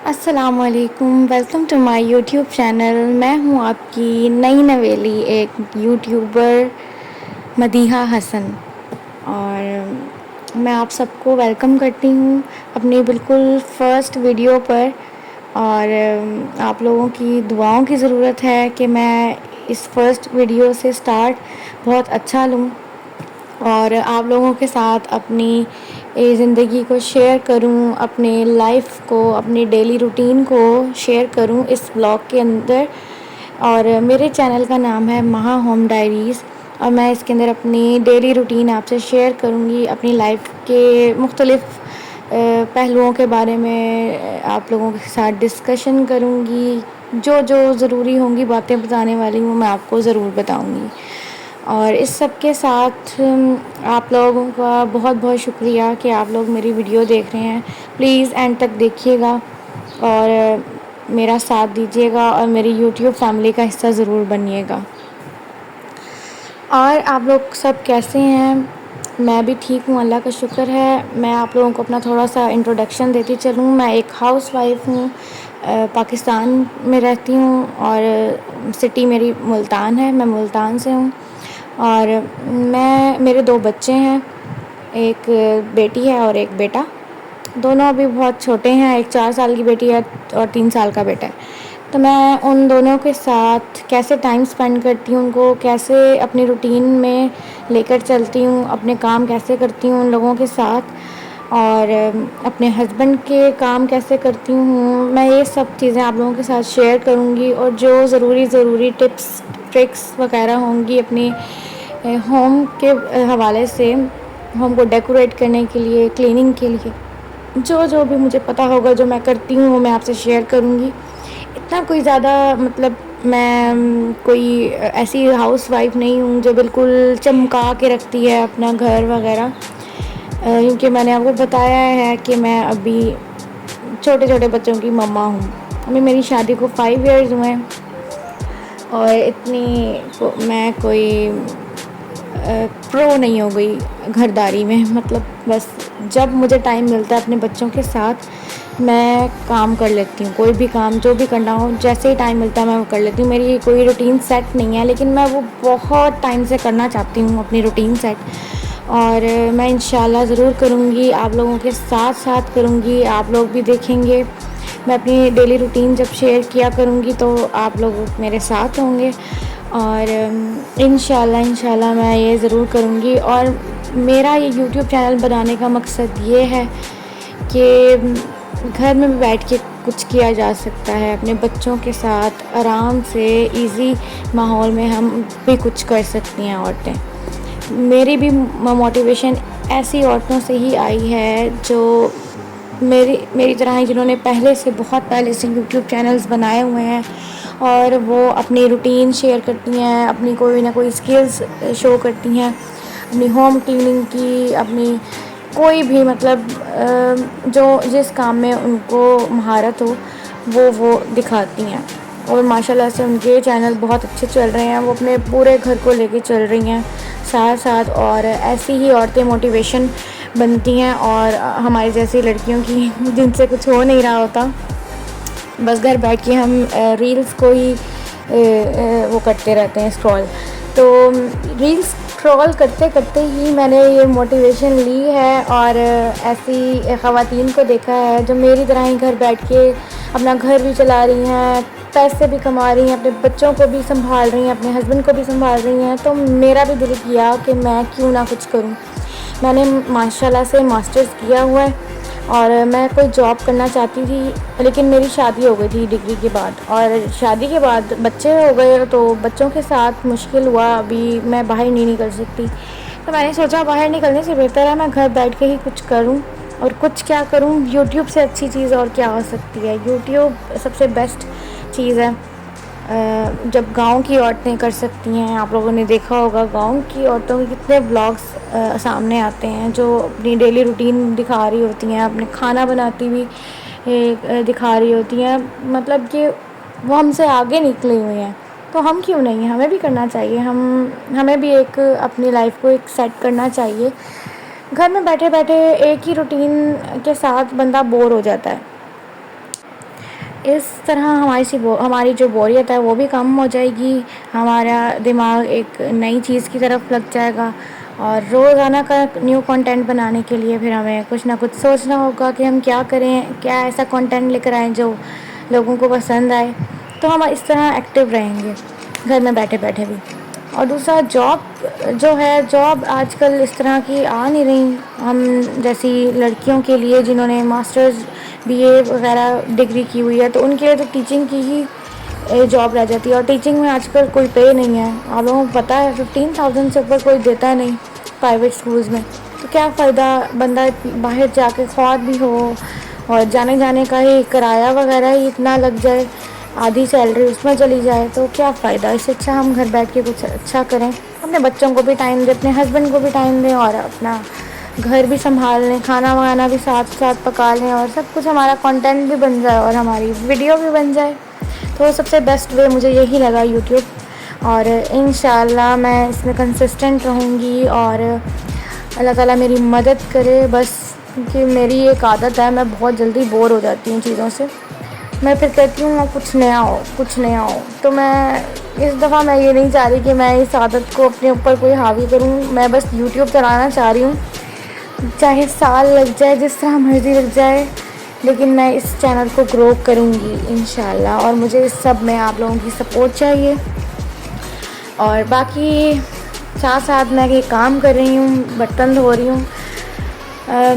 السلام علیکم، welcome to my YouTube channel. میں ہوں آپ کی نئی نویلی ایک یوٹیوبر مدیحہ حسن، اور میں آپ سب کو ویلکم کرتی ہوں اپنی بالکل فرسٹ ویڈیو پر، اور آپ لوگوں کی دعاؤں کی ضرورت ہے کہ میں اس فرسٹ ویڈیو سے سٹارٹ بہت اچھا لوں اور آپ لوگوں کے ساتھ اپنی زندگی کو شیئر کروں، اپنے لائف کو، اپنی ڈیلی روٹین کو شیئر کروں اس بلاگ کے اندر۔ اور میرے چینل کا نام ہے مہا ہوم ڈائریز، اور میں اس کے اندر اپنی ڈیلی روٹین آپ سے شیئر کروں گی، اپنی لائف کے مختلف پہلوؤں کے بارے میں آپ لوگوں کے ساتھ ڈسکشن کروں گی، جو ضروری ہوں گی باتیں بتانے والی وہ میں آپ کو ضرور بتاؤں گی۔ اور اس سب کے ساتھ آپ لوگوں کا بہت بہت شکریہ کہ آپ لوگ میری ویڈیو دیکھ رہے ہیں۔ پلیز اینڈ تک دیکھیے گا اور میرا ساتھ دیجیے گا اور میری یوٹیوب فیملی کا حصہ ضرور بنیے گا۔ اور آپ لوگ سب کیسے ہیں؟ میں بھی ٹھیک ہوں، اللہ کا شکر ہے۔ میں آپ لوگوں کو اپنا تھوڑا سا انٹروڈکشن دیتی چلوں۔ میں ایک ہاؤس وائف ہوں، پاکستان میں رہتی ہوں، اور سٹی میری ملتان ہے، میں ملتان سے ہوں۔ اور میرے 2 بچے ہیں، ایک بیٹی ہے اور ایک بیٹا، دونوں ابھی بہت چھوٹے ہیں، ایک 4 سال کی بیٹی ہے اور 3 سال کا بیٹا ہے۔ تو میں ان دونوں کے ساتھ کیسے ٹائم سپینڈ کرتی ہوں، ان کو کیسے اپنی روٹین میں لے کر چلتی ہوں، اپنے کام کیسے کرتی ہوں ان لوگوں کے ساتھ، اور اپنے ہسبینڈ کے کام کیسے کرتی ہوں، میں یہ سب چیزیں آپ لوگوں کے ساتھ شیئر کروں گی۔ اور جو ضروری ٹپس ٹرکس وغیرہ ہوں گی اپنی ہوم کے حوالے سے، ہوم کو ڈیکوریٹ کرنے کے لیے، کلیننگ کے لیے، جو بھی مجھے پتہ ہوگا، جو میں کرتی ہوں وہ میں آپ سے شیئر کروں گی۔ اتنا کوئی زیادہ مطلب میں کوئی ایسی ہاؤس وائف نہیں ہوں جو بالکل چمکا کے رکھتی ہے اپنا گھر وغیرہ، کیونکہ میں نے آپ کو بتایا ہے کہ میں ابھی چھوٹے بچوں کی مما ہوں۔ ابھی میری شادی کو 5 ایئرز ہوئے ہیں، اور اتنی میں کوئی پرو نہیں ہو گئی گھرداری میں، مطلب بس جب مجھے ٹائم ملتا ہے اپنے بچوں کے ساتھ میں کام کر لیتی ہوں، کوئی بھی کام جو بھی کرنا ہو جیسے ہی ٹائم ملتا ہے میں وہ کر لیتی ہوں۔ میری کوئی روٹین سیٹ نہیں ہے، لیکن میں وہ بہت ٹائم سے کرنا چاہتی ہوں اپنی روٹین سیٹ، اور میں انشاءاللہ ضرور کروں گی، آپ لوگوں کے ساتھ کروں گی، آپ لوگ بھی دیکھیں گے۔ میں اپنی ڈیلی روٹین جب شیئر کیا کروں گی تو آپ لوگ میرے ساتھ ہوں گے، اور انشاءاللہ میں یہ ضرور کروں گی۔ اور میرا یہ یوٹیوب چینل بنانے کا مقصد یہ ہے کہ گھر میں بھی بیٹھ کے کچھ کیا جا سکتا ہے، اپنے بچوں کے ساتھ آرام سے ایزی ماحول میں ہم بھی کچھ کر سکتی ہیں عورتیں۔ میری بھی موٹیویشن ایسی عورتوں سے ہی آئی ہے جو میری طرح ہی، جنہوں نے بہت پہلے سے یوٹیوب چینلز بنائے ہوئے ہیں، اور وہ اپنی روٹین شیئر کرتی ہیں، اپنی کوئی نہ کوئی اسکلز شو کرتی ہیں، اپنی ہوم کلیننگ کی، اپنی کوئی بھی مطلب جس کام میں ان کو مہارت ہو وہ دکھاتی ہیں، اور ماشاءاللہ سے ان کے چینل بہت اچھے چل رہے ہیں، وہ اپنے پورے گھر کو لے کے چل رہی ہیں ساتھ، اور ایسی ہی عورتیں موٹیویشن بنتی ہیں، اور ہماری جیسی لڑکیوں کی جن سے کچھ ہو نہیں رہا ہوتا، بس گھر بیٹھ کے ہم ریلز کو ہی وہ کرتے رہتے ہیں اسکرول۔ تو ریلز اسکرول کرتے ہی میں نے یہ موٹیویشن لی ہے، اور ایسی خواتین کو دیکھا ہے جو میری طرح ہی گھر بیٹھ کے اپنا گھر بھی چلا رہی ہیں، پیسے بھی کما رہی ہیں، اپنے بچوں کو بھی سنبھال رہی ہیں، اپنے ہسبینڈ کو بھی سنبھال رہی ہیں۔ تو میرا بھی دل کیا کہ میں کیوں نہ کچھ کروں۔ میں نے ماشاءاللہ سے ماسٹرز کیا ہوا ہے، اور میں کوئی جاب کرنا چاہتی تھی، لیکن میری شادی ہو گئی تھی ڈگری کے بعد، اور شادی کے بعد بچے ہو گئے تو بچوں کے ساتھ مشکل ہوا، ابھی میں باہر نہیں نکل سکتی، تو میں نے سوچا باہر نکلنے سے بہتر ہے میں گھر بیٹھ کے ہی کچھ کروں. اور کچھ کیا کروں، یوٹیوب سے اچھی چیز اور کیا ہو سکتی ہے. یوٹیوب سب سے بیسٹ چیز ہے. جب گاؤں کی عورتیں کر سکتی ہیں، آپ لوگوں نے دیکھا ہوگا گاؤں کی عورتوں کے کتنے بلاگس سامنے آتے ہیں جو اپنی ڈیلی روٹین دکھا رہی ہوتی ہیں، اپنے کھانا بناتی ہوئی دکھا رہی ہوتی ہیں. مطلب کہ وہ ہم سے آگے نکلے ہوئے ہیں، تو ہم کیوں نہیں ہیں، ہمیں بھی کرنا چاہیے. ہمیں بھی ایک اپنی لائف کو ایک سیٹ کرنا چاہیے. گھر میں بیٹھے بیٹھے ایک ہی روٹین کے ساتھ بندہ بور ہو جاتا ہے. اس طرح ہماری جو بوریت ہے وہ بھی کم ہو جائے گی. ہمارا دماغ ایک نئی چیز کی طرف لگ جائے گا. اور روزانہ کا نیو کنٹینٹ بنانے کے لیے پھر ہمیں کچھ نہ کچھ سوچنا ہوگا کہ ہم کیا کریں، کیا ایسا کنٹینٹ لے کر آئیں جو لوگوں کو پسند آئے. تو ہم اس طرح ایکٹیو رہیں گے گھر میں بیٹھے بیٹھے بھی. اور دوسرا جاب جو ہے، جاب آج کل اس طرح کی آ نہیں رہی. ہم جیسی لڑکیوں کے لیے جنہوں نے ماسٹرز بی اے وغیرہ ڈگری کی ہوئی ہے تو ان کے لیے تو ٹیچنگ کی ہی جاب رہ جاتی ہے. اور ٹیچنگ میں آج کل کوئی پے نہیں ہے. آپ لوگوں کو پتہ ہے 15,000 سے اوپر کوئی دیتا نہیں پرائیویٹ اسکولز میں. تو کیا فائدہ بندہ باہر جا کے خواب بھی ہو اور جانے کا ہی کرایہ وغیرہ ہی اتنا لگ جائے، آدھی سیلری اس میں چلی جائے، تو کیا فائدہ. اس سے اچھا ہم گھر بیٹھ کے کچھ اچھا کریں، اپنے بچوں کو بھی ٹائم دیں، اپنے ہسبینڈ کو بھی ٹائم دیں، اور اپنا گھر بھی سنبھال لیں، کھانا وانا بھی ساتھ ساتھ پکا لیں، اور سب کچھ ہمارا کنٹینٹ بھی بن جائے اور ہماری ویڈیو بھی بن جائے. تو سب سے بیسٹ وے مجھے یہی لگا یوٹیوب. اور انشاءاللہ میں اس میں کنسسٹنٹ رہوں گی اور اللہ تعالیٰ میری مدد کرے. بس کیونکہ میری ایک عادت ہے، میں بہت جلدی بور ہو جاتی ہوں چیزوں سے. میں پھر کہتی ہوں کچھ نیا ہو کچھ نیا ہو. تو میں اس دفعہ میں یہ نہیں چاہ رہی کہ میں اس عادت کو اپنے اوپر کوئی حاوی کروں. میں بس یوٹیوب چلانا چاہ رہی ہوں، چاہے سال لگ جائے، جس طرح مرضی لگ جائے، لیکن میں اس چینل کو گرو کروں گی انشاءاللہ. اور مجھے اس سب میں آپ لوگوں کی سپورٹ چاہیے. اور باقی ساتھ ساتھ میں یہ کام کر رہی ہوں، برتن دھو رہی ہوں.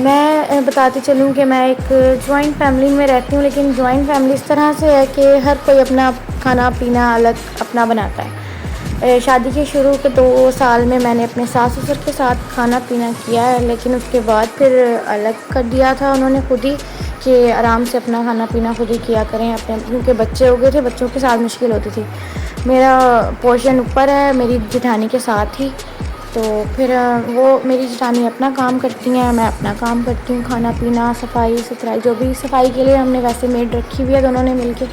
میں بتاتی چلوں کہ میں ایک جوائنٹ فیملی میں رہتی ہوں، لیکن جوائنٹ فیملی اس طرح سے ہے کہ ہر کوئی اپنا کھانا پینا الگ اپنا بناتا ہے. شادی کے شروع کے 2 سال میں نے اپنے ساس سسر کے ساتھ کھانا پینا کیا ہے، لیکن اس کے بعد پھر الگ کر دیا تھا انہوں نے خود ہی کہ آرام سے اپنا کھانا پینا خود ہی کیا کریں اپنے، کیونکہ بچے ہو گئے تھے، بچوں کے ساتھ مشکل ہوتی تھی. میرا پورشن اوپر ہے میری جٹھانی کے ساتھ ہی، تو پھر وہ میری جٹھانی اپنا کام کرتی ہیں، میں اپنا کام کرتی ہوں، کھانا پینا صفائی ستھرائی جو بھی. صفائی کے لیے ہم نے ویسے میڈ رکھی ہوئی ہے دونوں نے مل کے،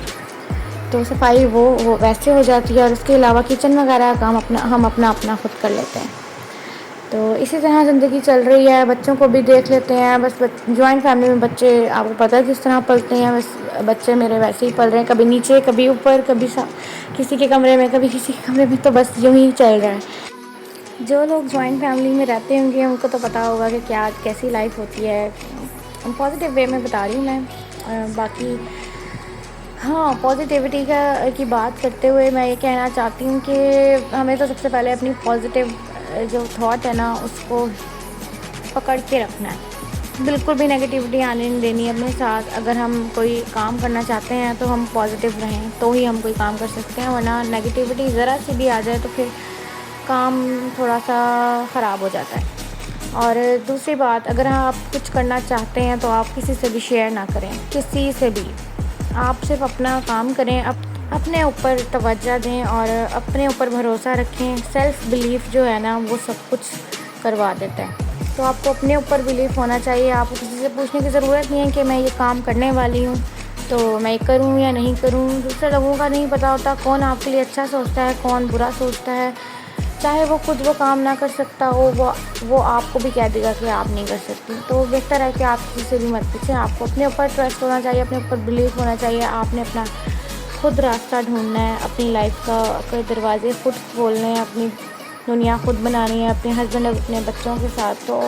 تو صفائی وہ ویسے ہو جاتی ہے. اور اس کے علاوہ کچن وغیرہ کا کام ہم اپنا خود کر لیتے ہیں. تو اسی طرح زندگی چل رہی ہے. بچوں کو بھی دیکھ لیتے ہیں. بس جوائنٹ فیملی میں بچے آپ کو پتہ ہے کس طرح پلتے ہیں. بس بچے میرے ویسے ہی پل رہے ہیں، کبھی نیچے کبھی اوپر، کبھی کسی کے کمرے میں کبھی کسی کے کمرے میں. تو بس یوں ہی چل رہا ہے. جو لوگ جوائنٹ فیملی میں رہتے ہوں گے ان کو تو پتہ ہوگا کہ کیسی لائف ہوتی ہے. پازیٹیو وے میں بتا رہی ہوں میں. باقی ہاں، پازیٹیوٹی کی بات کرتے ہوئے میں یہ کہنا چاہتی ہوں کہ ہمیں تو سب سے پہلے اپنی پازیٹیو جو تھاٹ ہے نا اس کو پکڑ کے رکھنا ہے. بالکل بھی نگیٹیوٹی آنے نہیں دینی اپنے ساتھ. اگر ہم کوئی کام کرنا چاہتے ہیں تو ہم پازیٹیو رہیں تو ہی ہم کوئی کام کر سکتے ہیں، ورنہ نگیٹیوٹی ذرا سی بھی آ جائے تو پھر کام تھوڑا سا خراب ہو جاتا ہے. اور دوسری بات، اگر آپ کچھ کرنا چاہتے ہیں تو آپ کسی سے بھی شیئر نہ کریں، کسی سے بھی. آپ صرف اپنا کام کریں، اپنے اوپر توجہ دیں اور اپنے اوپر بھروسہ رکھیں. سیلف بلیف جو ہے نا وہ سب کچھ کروا دیتا ہے. تو آپ کو اپنے اوپر بلیف ہونا چاہیے. آپ کو کسی سے پوچھنے کی ضرورت نہیں ہے کہ میں یہ کام کرنے والی ہوں تو میں یہ کروں یا نہیں کروں. دوسرے لوگوں کا نہیں پتہ ہوتا کون آپ کے لیے اچھا سوچتا ہے، کون برا سوچتا ہے. چاہے وہ خود وہ کام نہ کر سکتا ہو، وہ آپ کو بھی کہہ دے گا کہ آپ نہیں کر سکتی. تو بہتر ہے کہ آپ کسی سے بھی مت پوچھیں. آپ کو اپنے اوپر ٹرسٹ ہونا چاہیے، اپنے اوپر بلیف ہونا چاہیے. آپ نے اپنا خود راستہ ڈھونڈنا ہے، اپنی لائف کا دروازے خود کھولنے ہیں، اپنی دنیا خود بنانی ہے اپنے ہسبینڈ اور اپنے بچوں کے ساتھ. تو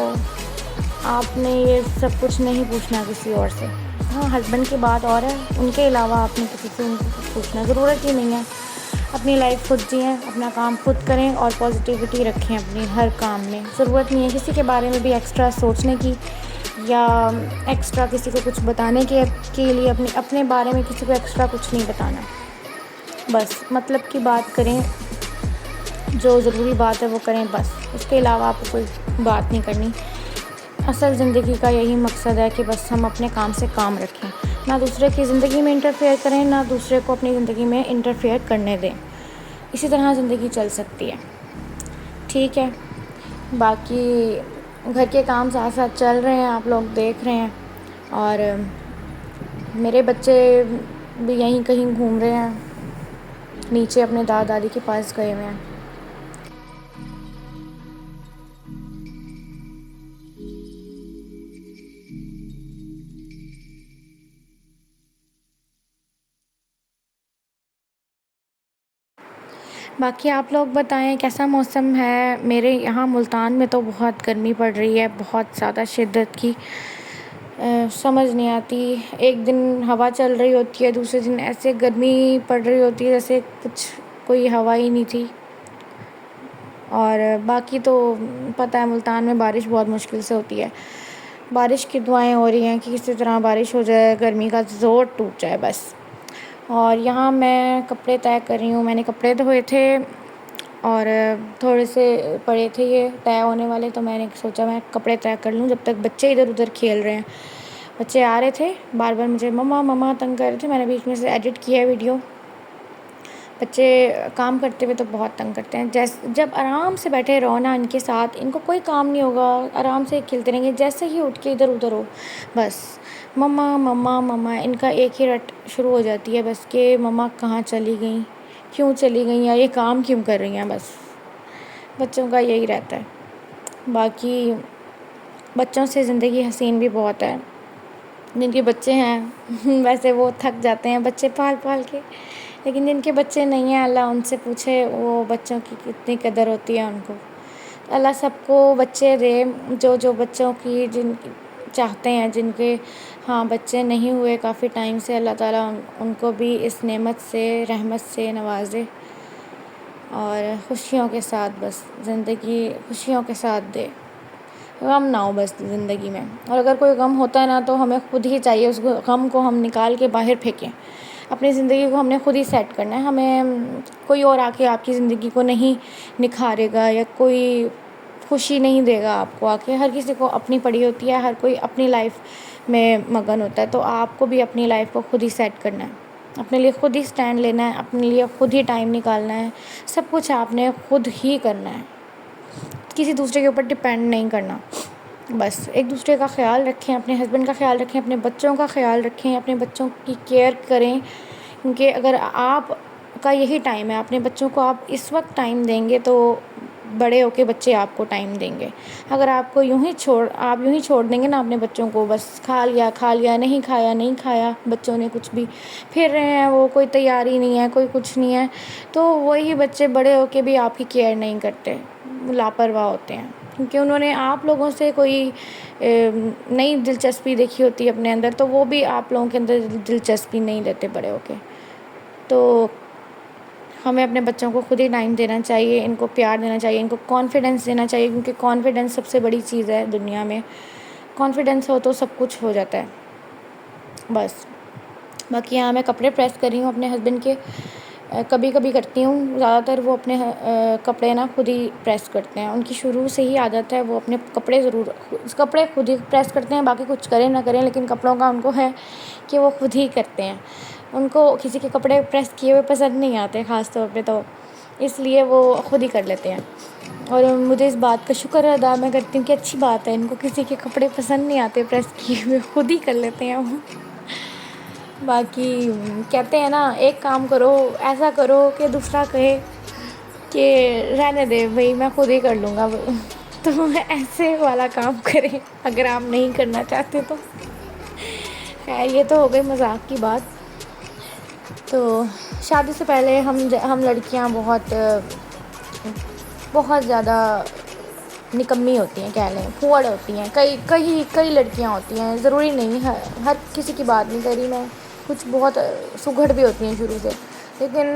آپ نے یہ سب کچھ نہیں پوچھنا کسی اور سے. ہاں، ہسبینڈ کی بات اور ہے، ان کے علاوہ آپ نے کسی سے ان کو پوچھنا ضرورت ہی نہیں ہے. اپنی لائف خود جئیں، اپنا کام خود کریں اور پازیٹیوٹی رکھیں اپنی ہر کام میں. ضرورت نہیں ہے کسی کے بارے میں بھی ایکسٹرا سوچنے کی یا ایکسٹرا کسی کو کچھ بتانے کے لیے. اپنے بارے میں کسی کو ایکسٹرا کچھ نہیں بتانا. بس مطلب کی بات کریں جو ضروری بات ہے وہ کریں بس، اس کے علاوہ آپ کو کوئی بات نہیں کرنی۔ اصل زندگی کا یہی مقصد ہے کہ بس ہم اپنے کام سے کام رکھیں، نہ دوسرے کی زندگی میں انٹرفیئر کریں، نہ دوسرے کو اپنی زندگی میں انٹرفیئر کرنے دیں۔ اسی طرح زندگی چل سکتی ہے، ٹھیک ہے۔ باقی گھر کے کام ساتھ ساتھ چل رہے ہیں، آپ لوگ دیکھ رہے ہیں، اور میرے بچے بھی یہیں کہیں گھوم رہے ہیں، نیچے اپنے دادا دادی کے پاس گئے ہوئے ہیں۔ باقی آپ لوگ بتائیں کیسا موسم ہے؟ میرے یہاں ملتان میں تو بہت گرمی پڑ رہی ہے، بہت زیادہ شدت کی، سمجھ نہیں آتی۔ ایک دن ہوا چل رہی ہوتی ہے، دوسرے دن ایسے گرمی پڑ رہی ہوتی ہے جیسے کچھ کوئی ہوا ہی نہیں تھی۔ اور باقی تو پتہ ہے ملتان میں بارش بہت مشکل سے ہوتی ہے، بارش کی دعائیں ہو رہی ہیں کہ کسی طرح بارش ہو جائے، گرمی کا زور ٹوٹ جائے بس۔ اور یہاں میں کپڑے طے کر رہی ہوں، میں نے کپڑے دھوئے تھے اور تھوڑے سے پڑے تھے یہ طے ہونے والے، تو میں نے سوچا میں کپڑے طے کر لوں جب تک بچے ادھر ادھر کھیل رہے ہیں۔ بچے آ رہے تھے بار بار مجھے مما مما تنگ کر رہے تھے، میں نے بیچ میں سے ایڈٹ کیا ہے ویڈیو۔ بچے کام کرتے ہوئے تو بہت تنگ کرتے ہیں، جب آرام سے بیٹھے رہو نا ان کے ساتھ، ان کو کوئی کام نہیں ہوگا، آرام سے کھیلتے رہیں گے، جیسے ہی اٹھ کے ادھر ادھر ہو بس مما مما مما، ان کا ایک ہی رٹ شروع ہو جاتی ہے بس کہ مما کہاں چلی گئیں، کیوں چلی گئیں، یا یہ کام کیوں کر رہی ہیں، بس بچوں کا یہی رہتا ہے۔ باقی بچوں سے زندگی حسین بھی بہت ہے، جن کے بچے ہیں ویسے وہ تھک جاتے ہیں بچے پال پال کے، لیکن جن کے بچے نہیں ہیں اللہ ان سے پوچھے وہ بچوں کی کتنی قدر ہوتی ہے ان کو۔ اللہ سب کو بچے دے، جو بچوں کی جن چاہتے ہیں، جن کے ہاں بچے نہیں ہوئے کافی ٹائم سے، اللہ تعالیٰ ان کو بھی اس نعمت سے رحمت سے نوازے، اور خوشیوں کے ساتھ بس زندگی خوشیوں کے ساتھ دے، غم نہ ہو بس زندگی میں۔ اور اگر کوئی غم ہوتا ہے نا تو ہمیں خود ہی چاہیے اس غم کو ہم نکال کے باہر پھینکیں، اپنی زندگی کو ہم نے خود ہی سیٹ کرنا ہے، ہمیں کوئی اور آ کے آپ کی زندگی کو نہیں نکھارے گا، یا کوئی خوشی نہیں دے گا آپ کو آ کے۔ ہر کسی کو اپنی پڑی ہوتی ہے، ہر کوئی اپنی لائف میں مگن ہوتا ہے، تو آپ کو بھی اپنی لائف کو خود ہی سیٹ کرنا ہے، اپنے لیے خود ہی سٹینڈ لینا ہے، اپنے لیے خود ہی ٹائم نکالنا ہے، سب کچھ آپ نے خود ہی کرنا ہے، کسی دوسرے کے اوپر ڈپینڈ نہیں کرنا۔ بس ایک دوسرے کا خیال رکھیں، اپنے ہسبینڈ کا خیال رکھیں، اپنے بچوں کا خیال رکھیں، اپنے بچوں کی کیئر کریں، کیونکہ اگر آپ کا یہی ٹائم ہے، اپنے بچوں کو آپ اس وقت ٹائم دیں گے تو بڑے ہو کے بچے آپ کو ٹائم دیں گے۔ اگر آپ کو یوں ہی چھوڑ دیں گے نا اپنے بچوں کو، بس کھا لیا نہیں کھایا بچوں نے کچھ بھی، پھر رہے ہیں وہ، کوئی تیاری نہیں ہے، کوئی کچھ نہیں ہے، تو وہی بچے بڑے ہو کے بھی آپ کی کیئر نہیں کرتے، لاپرواہ ہوتے ہیں، کیونکہ انہوں نے آپ لوگوں سے کوئی نئی دلچسپی دیکھی ہوتی ہے اپنے اندر، تو وہ بھی آپ لوگوں کے اندر دلچسپی نہیں لیتے بڑے ہو کے۔ تو ہمیں اپنے بچوں کو خود ہی ٹائم دینا چاہیے، ان کو پیار دینا چاہیے، ان کو کانفیڈنس دینا چاہیے، کیونکہ کانفیڈنس سب سے بڑی چیز ہے دنیا میں، کانفیڈنس ہو تو سب کچھ ہو جاتا ہے بس۔ باقی یہاں میں کپڑے پریس کر رہی ہوں اپنے ہسبینڈ کے، کبھی کبھی کرتی ہوں، زیادہ تر وہ اپنے کپڑے نا خود ہی پریس کرتے ہیں، ان کی شروع سے ہی عادت ہے، وہ اپنے کپڑے خود ہی پریس کرتے ہیں، باقی کچھ کریں نہ کریں، لیکن کپڑوں کا ان کو ہے کہ وہ خود ہی کرتے ہیں، ان کو کسی کے کپڑے پریس کیے ہوئے پسند نہیں آتے خاص طور پہ، تو اس لیے وہ خود ہی کر لیتے ہیں، اور مجھے اس بات کا شکر ادا میں کرتی ہوں کہ اچھی بات ہے، ان کو کسی کے کپڑے پسند نہیں آتے پریس کیے ہوئے، خود ہی کر لیتے ہیں وہ۔ باقی کہتے ہیں نا ایک کام کرو ایسا کرو کہ دوسرا کہے کہ رہنے دے بھائی میں خود ہی کر لوں گا، تو ایسے والا کام کریں اگر آپ نہیں کرنا چاہتے تو۔ خیر یہ تو ہو گئی مذاق کی بات۔ تو شادی سے پہلے ہم لڑکیاں بہت زیادہ نکمی ہوتی ہیں، کہہ لیں پھوڑ ہوتی ہیں، کئی لڑکیاں ہوتی ہیں، ضروری نہیں ہر کسی کی بات نہیں کر رہی میں، کچھ بہت سگڑ بھی ہوتی ہیں شروع سے، لیکن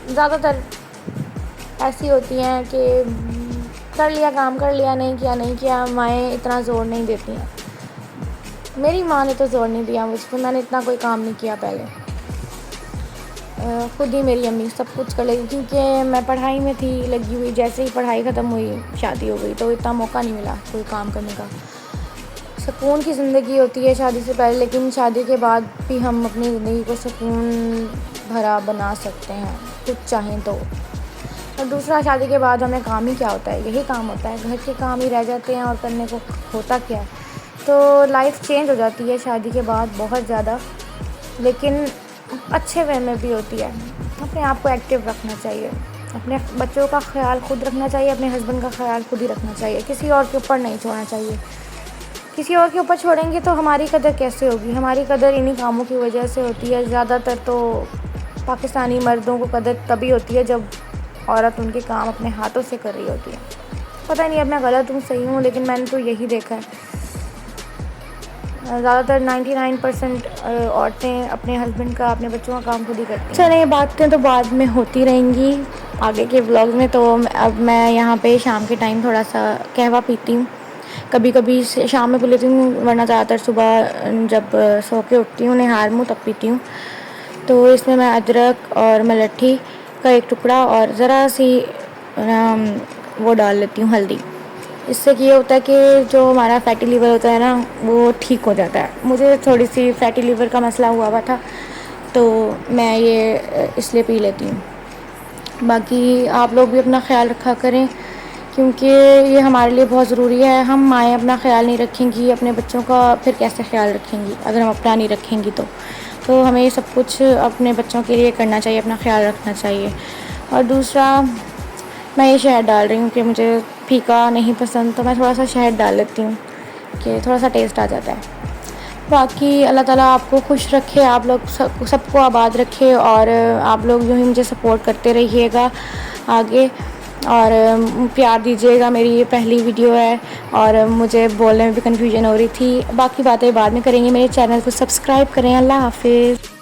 زیادہ تر ایسی ہوتی ہیں کہ کر لیا کام، کر لیا نہیں کیا، مائیں اتنا زور نہیں دیتی ہیں، میری ماں نے تو زور نہیں دیا مجھ پہ، میں نے اتنا کوئی کام نہیں کیا پہلے۔ خود ہی میری امی سب کچھ کر لیتی، کیونکہ میں پڑھائی میں تھی لگی ہوئی، جیسے ہی پڑھائی ختم ہوئی شادی ہو گئی، تو اتنا موقع نہیں ملا کوئی کام کرنے کا۔ سکون کی زندگی ہوتی ہے شادی سے پہلے، لیکن شادی کے بعد بھی ہم اپنی زندگی کو سکون بھرا بنا سکتے ہیں کچھ چاہیں تو۔ اور دوسرا، شادی کے بعد ہمیں کام ہی کیا ہوتا ہے، یہی کام ہوتا ہے، گھر کے کام ہی رہ جاتے ہیں اور کرنے کو ہوتا کیا ہے۔ تو لائف چینج ہو جاتی ہے شادی کے بعد بہت زیادہ، لیکن اچھے وے میں بھی ہوتی ہے۔ اپنے آپ کو ایکٹیو رکھنا چاہیے، اپنے بچوں کا خیال خود رکھنا چاہیے، اپنے ہسبینڈ کا خیال خود ہی رکھنا چاہیے، کسی اور کے اوپر نہیں چھوڑنا چاہیے۔ کسی اور کے اوپر چھوڑیں گے تو ہماری قدر کیسے ہوگی؟ ہماری قدر انہی کاموں کی وجہ سے ہوتی ہے۔ زیادہ تر تو پاکستانی مردوں کو قدر تبھی ہوتی ہے جب عورت ان کے کام اپنے ہاتھوں سے کر رہی ہوتی ہے۔ پتہ نہیں اب میں غلط ہوں صحیح ہوں، لیکن میں نے تو یہی دیکھا ہے۔ زیادہ تر 99% عورتیں اپنے ہسبینڈ کا، اپنے بچوں کا کام خود ہی کرتی ہیں۔ چلیں، یہ باتیں تو بعد میں ہوتی رہیں گی آگے کے ولاگ میں۔ تو اب میں یہاں پہ شام کے ٹائم تھوڑا سا قہوہ پیتی ہوں، کبھی کبھی شام میں پی لیتی ہوں، ورنہ زیادہ تر صبح جب سو کے اٹھتی ہوں نہار منہ تب پیتی ہوں۔ تو اس میں ادرک اور ملٹھی کا ایک ٹکڑا اور ذرا سی وہ ڈال لیتی ہوں، ہلدی۔ اس سے یہ ہوتا ہے کہ جو ہمارا فیٹی لیور ہوتا ہے نا، وہ ٹھیک ہو جاتا ہے۔ مجھے تھوڑی سی فیٹی لیور کا مسئلہ ہوا تھا، تو میں یہ اس لیے پی لیتی ہوں۔ باقی آپ لوگ بھی اپنا خیال رکھا کریں، کیونکہ یہ ہمارے لیے بہت ضروری ہے۔ ہم مائیں اپنا خیال نہیں رکھیں گی، اپنے بچوں کا پھر کیسے خیال رکھیں گی اگر ہم اپنا نہیں رکھیں گی تو ہمیں یہ سب کچھ اپنے بچوں کے لیے کرنا چاہیے، اپنا خیال رکھنا چاہیے۔ اور دوسرا، میں یہ شہد ڈال رہی ہوں کہ مجھے پھیکا نہیں پسند، تو میں تھوڑا سا شہد ڈال لیتی ہوں کہ تھوڑا سا ٹیسٹ آ جاتا ہے۔ باقی اللہ تعالیٰ آپ کو خوش رکھے، آپ لوگ سب کو آباد رکھے، اور آپ لوگ یوں ہی مجھے سپورٹ کرتے رہیے گا آگے، اور پیار دیجیے گا۔ میری یہ پہلی ویڈیو ہے اور مجھے بولنے میں بھی کنفیوژن ہو رہی تھی۔ باقی باتیں بعد میں کریں گے۔ میرے چینل کو سبسکرائب کریں۔ اللہ حافظ۔